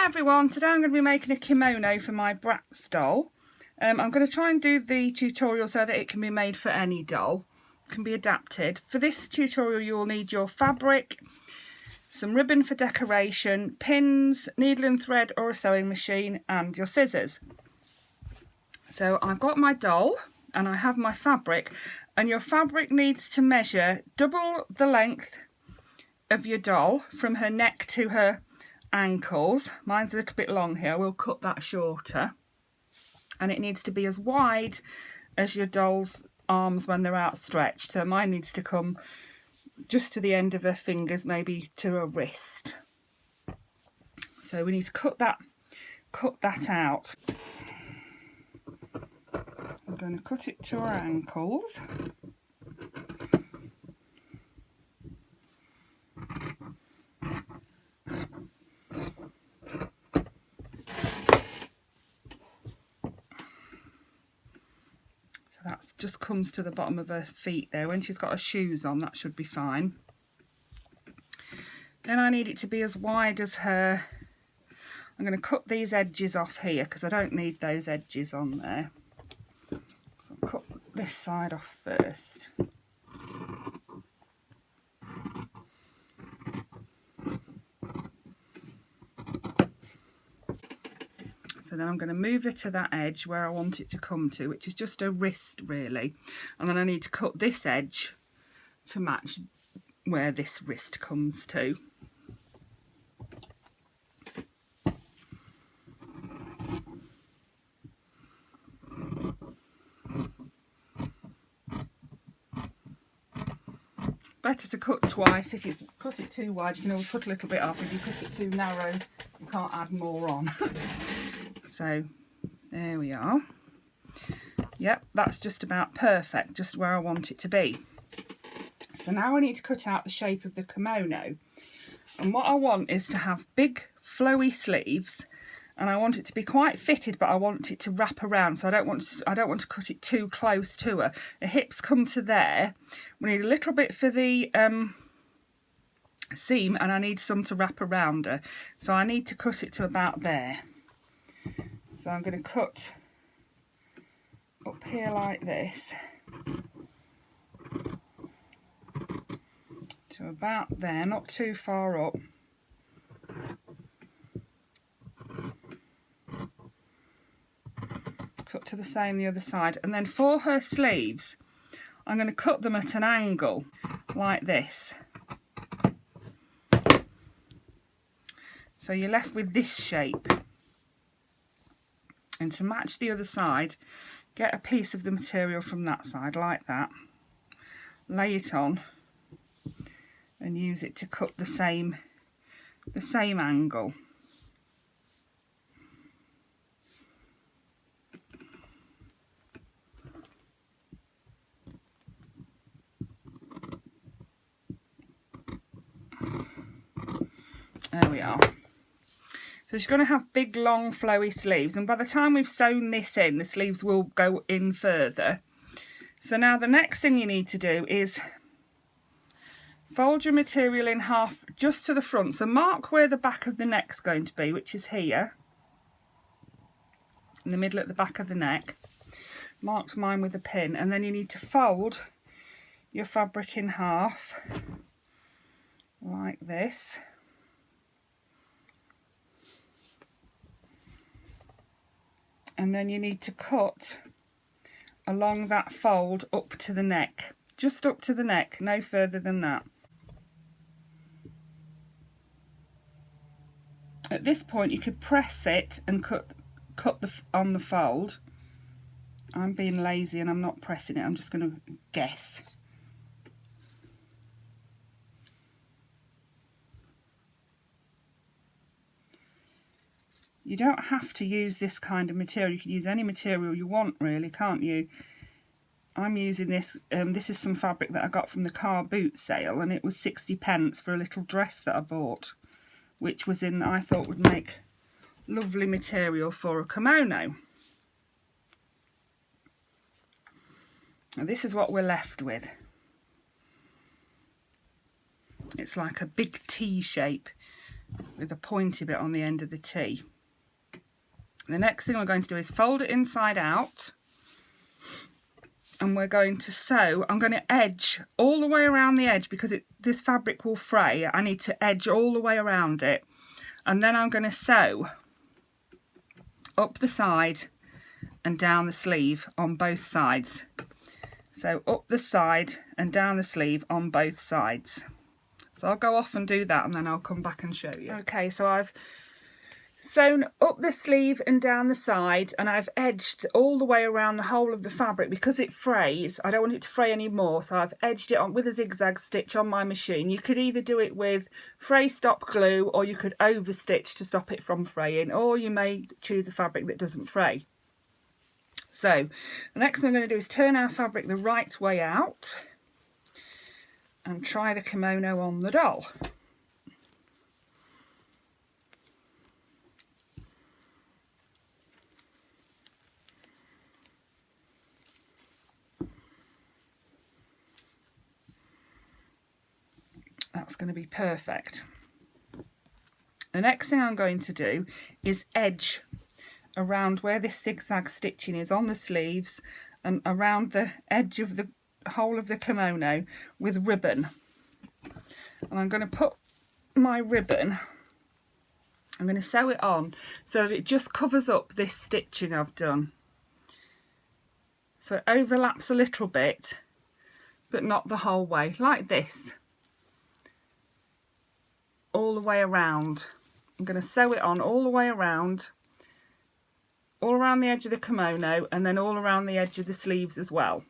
Hi everyone, today I'm going to be making a kimono for my Bratz doll. I'm going to try and do the tutorial so that it can be made for any doll. It can be adapted. For this tutorial you'll need your fabric, some ribbon for decoration, pins, needle and thread or a sewing machine and your scissors. So I've got my doll and I have my fabric, and your fabric needs to measure double the length of your doll from her neck to her ankles. Mine's a little bit long here, we'll cut that shorter, and it needs to be as wide as your doll's arms when they're outstretched. So mine needs to come just to the end of her fingers, maybe to her wrist. So we need to cut that out. I'm going to cut it to her ankles. So that just comes to the bottom of her feet there. When she's got her shoes on, that should be fine. Then I need it to be as wide as her. I'm going to cut these edges off here because I don't need those edges on there. So I'll cut this side off first. So then I'm going to move it to that edge where I want it to come to, which is just a wrist really. And then I need to cut this edge to match where this wrist comes to. Better to cut twice. If you cut it too wide, you can always cut a little bit off. If you cut it too narrow, you can't add more on. So there we are. Yep, that's just about perfect, just where I want it to be. So now I need to cut out the shape of the kimono. And what I want is to have big flowy sleeves, and I want it to be quite fitted, but I want it to wrap around. So I don't want to cut it too close to her. The hips come to there. We need a little bit for the seam, and I need some to wrap around her. So I need to cut it to about there. So I'm going to cut up here like this to about there, not too far up. Cut to the same the other side, and then for her sleeves I'm going to cut them at an angle like this. So you're left with this shape. And to match the other side, get a piece of the material from that side like that, lay it on and use it to cut the same angle. There we are. So she's going to have big, long, flowy sleeves, and by the time we've sewn this in, the sleeves will go in further. So now the next thing you need to do is fold your material in half just to the front. So mark where the back of the neck's going to be, which is here, in the middle at the back of the neck. Marks mine with a pin, and then you need to fold your fabric in half, like this. And then you need to cut along that fold up to the neck, just up to the neck, no further than that. At this point you could press it and cut on the fold. I'm being lazy and I'm not pressing it, I'm just going to guess. You don't have to use this kind of material. You can use any material you want really, can't you? I'm using this, this is some fabric that I got from the car boot sale, and it was 60p for a little dress that I bought, which was in, I thought would make lovely material for a kimono. Now this is what we're left with. It's like a big T shape with a pointy bit on the end of the T. The next thing we're going to do is fold it inside out, and we're going to sew. I'm going to edge all the way around the edge because this fabric will fray. I need to edge all the way around it, and then I'm going to sew up the side and down the sleeve on both sides. So up the side and down the sleeve on both sides. So I'll go off and do that, and then I'll come back and show you. Okay, so I've sewn up the sleeve and down the side, and I've edged all the way around the whole of the fabric because it frays. I don't want it to fray anymore, so I've edged it on with a zigzag stitch on my machine. You could either do it with fray stop glue, or you could overstitch to stop it from fraying, or you may choose a fabric that doesn't fray. So the next thing I'm going to do is turn our fabric the right way out and try the kimono on the doll. That's going to be perfect. The next thing I'm going to do is edge around where this zigzag stitching is on the sleeves and around the edge of the whole of the kimono with ribbon. And I'm going to put my ribbon, I'm going to sew it on so that it just covers up this stitching I've done. So it overlaps a little bit, but not the whole way, like this. All the way around. I'm going to sew it on all the way around, all around the edge of the kimono, and then all around the edge of the sleeves as well.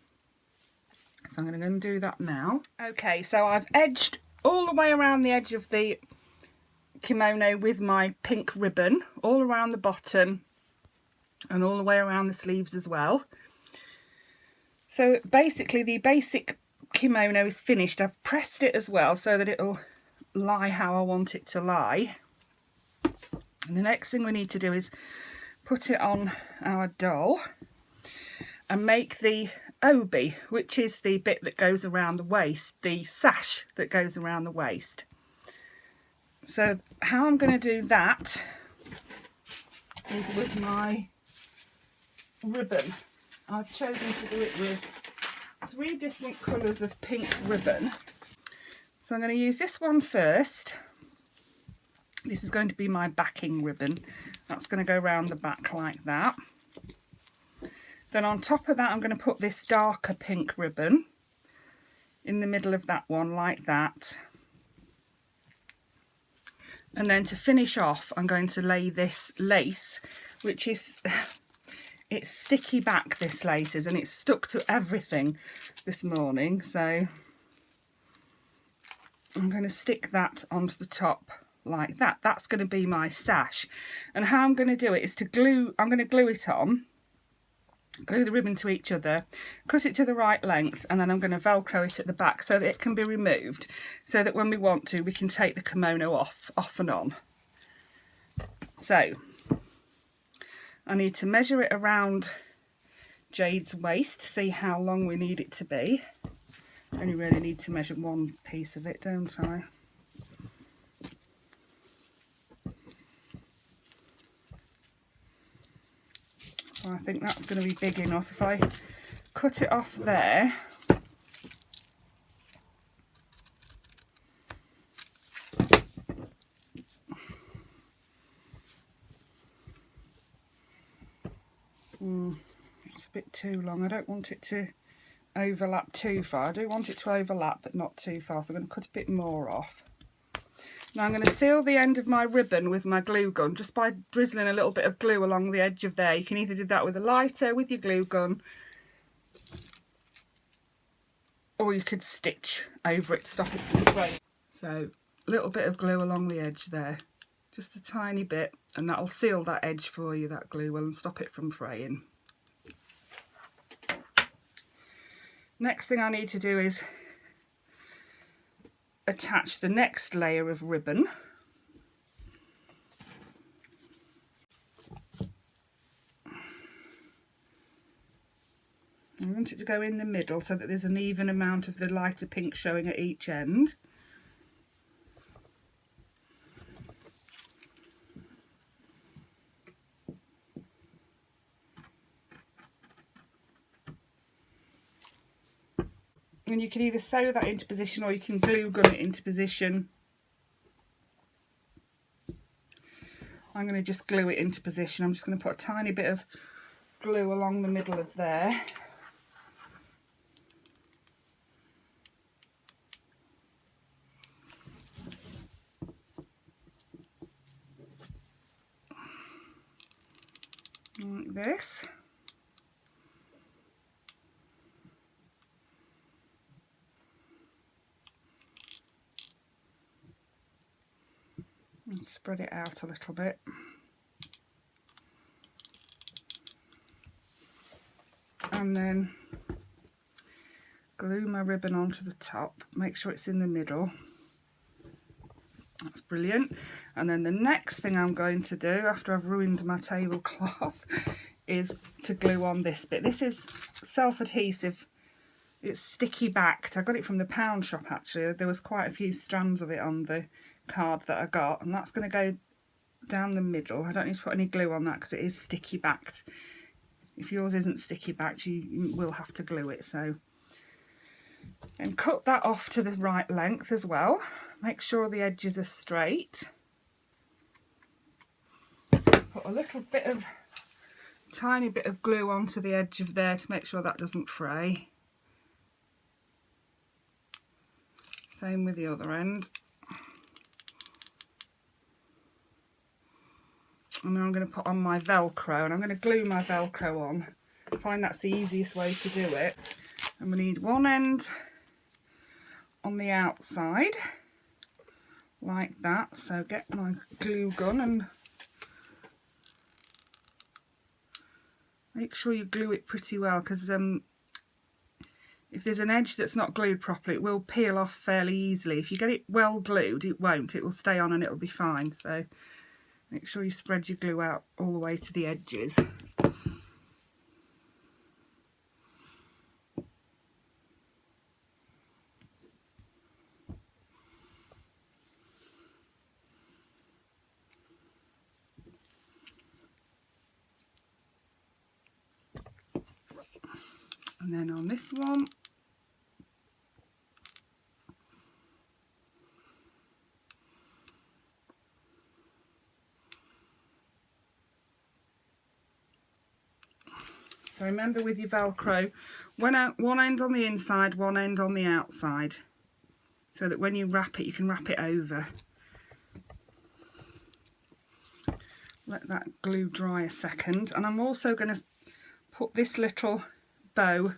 So I'm going to go and do that now. Okay, so I've edged all the way around the edge of the kimono with my pink ribbon, all around the bottom and all the way around the sleeves as well. So basically the basic kimono is finished. I've pressed it as well so that it'll lie how I want it to lie. And the next thing we need to do is put it on our doll and make the obi, which is the bit that goes around the waist, the sash that goes around the waist. So how I'm going to do that is with my ribbon. I've chosen to do it with 3 different colours of pink ribbon. So I'm going to use this one first. This is going to be my backing ribbon. That's going to go around the back like that. Then on top of that I'm going to put this darker pink ribbon in the middle of that one like that. And then to finish off I'm going to lay this lace, which is, it's sticky back, this lace is, and it's stuck to everything this morning. So I'm going to stick that onto the top like that. That's going to be my sash. And how I'm going to do it is to glue, I'm going to glue it on, glue the ribbon to each other, cut it to the right length, and then I'm going to velcro it at the back so that it can be removed, so that when we want to we can take the kimono off and on. So I need to measure it around Jade's waist to see how long we need it to be. I only really need to measure one piece of it, don't I? So I think that's going to be big enough. If I cut it off there, it's a bit too long. I don't want it to overlap too far. I do want it to overlap but not too far, so I'm going to cut a bit more off. Now I'm going to seal the end of my ribbon with my glue gun just by drizzling a little bit of glue along the edge of there. You can either do that with a lighter, with your glue gun, or you could stitch over it to stop it from fraying. So a little bit of glue along the edge there, just a tiny bit, and that'll seal that edge for you, that glue will, and stop it from fraying. Next thing I need to do is attach the next layer of ribbon. I want it to go in the middle so that there's an even amount of the lighter pink showing at each end. and you can either sew that into position or you can glue gun it into position. I'm going to just glue it into position. I'm just going to put a tiny bit of glue along the middle of there. Like this. And spread it out a little bit. And then glue my ribbon onto the top, make sure it's in the middle. That's brilliant. And then the next thing I'm going to do after I've ruined my tablecloth is to glue on this bit. This is self-adhesive, it's sticky backed. I got it from the pound shop actually. There was quite a few strands of it on the card that I got, and that's going to go down the middle. I don't need to put any glue on that because it is sticky backed. If yours isn't sticky backed, you will have to glue it. So, and cut that off to the right length as well. Make sure the edges are straight. Put a little bit of, tiny bit of glue onto the edge of there to make sure that doesn't fray. Same with the other end. And then I'm going to put on my Velcro, and I'm going to glue my Velcro on. I find that's the easiest way to do it. And we need one end on the outside, like that. So get my glue gun and make sure you glue it pretty well, because if there's an edge that's not glued properly, it will peel off fairly easily. If you get it well glued, it won't. It will stay on and it'll be fine. So make sure you spread your glue out all the way to the edges. And then on this one, so remember with your Velcro, one end on the inside, one end on the outside, so that when you wrap it, you can wrap it over. Let that glue dry a second, and I'm also going to put this little bow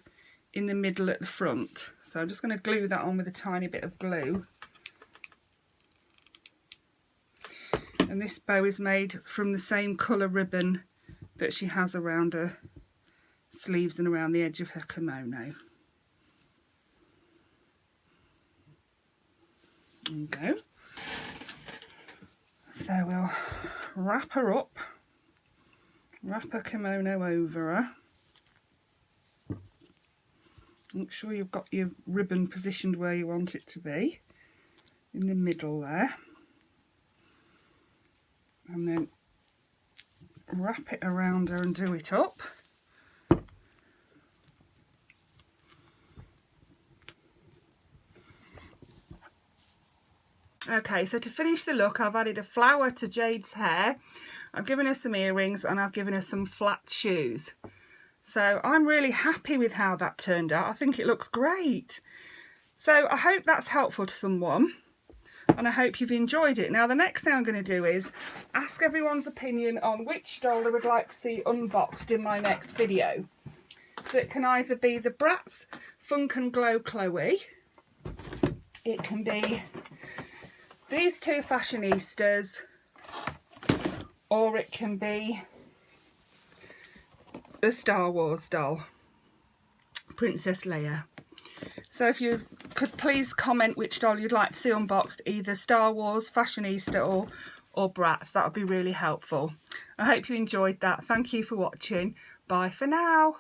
in the middle at the front. So I'm just going to glue that on with a tiny bit of glue. And this bow is made from the same colour ribbon that she has around her sleeves and around the edge of her kimono. There you go. So we'll wrap her up, wrap her kimono over her. Make sure you've got your ribbon positioned where you want it to be, in the middle there. And then wrap it around her and do it up. Okay, so to finish the look, I've added a flower to Jade's hair. I've given her some earrings and I've given her some flat shoes. So I'm really happy with how that turned out. I think it looks great. So I hope that's helpful to someone, and I hope you've enjoyed it. Now the next thing I'm going to do is ask everyone's opinion on which doll they would like to see unboxed in my next video. So it can either be the Bratz Funk and Glow Chloe, it can be these two fashionistas, or it can be the Star Wars doll, Princess Leia. So if you could please comment which doll you'd like to see unboxed, either Star Wars, Fashionista or Bratz, that would be really helpful. I hope you enjoyed that. Thank you for watching. Bye for now.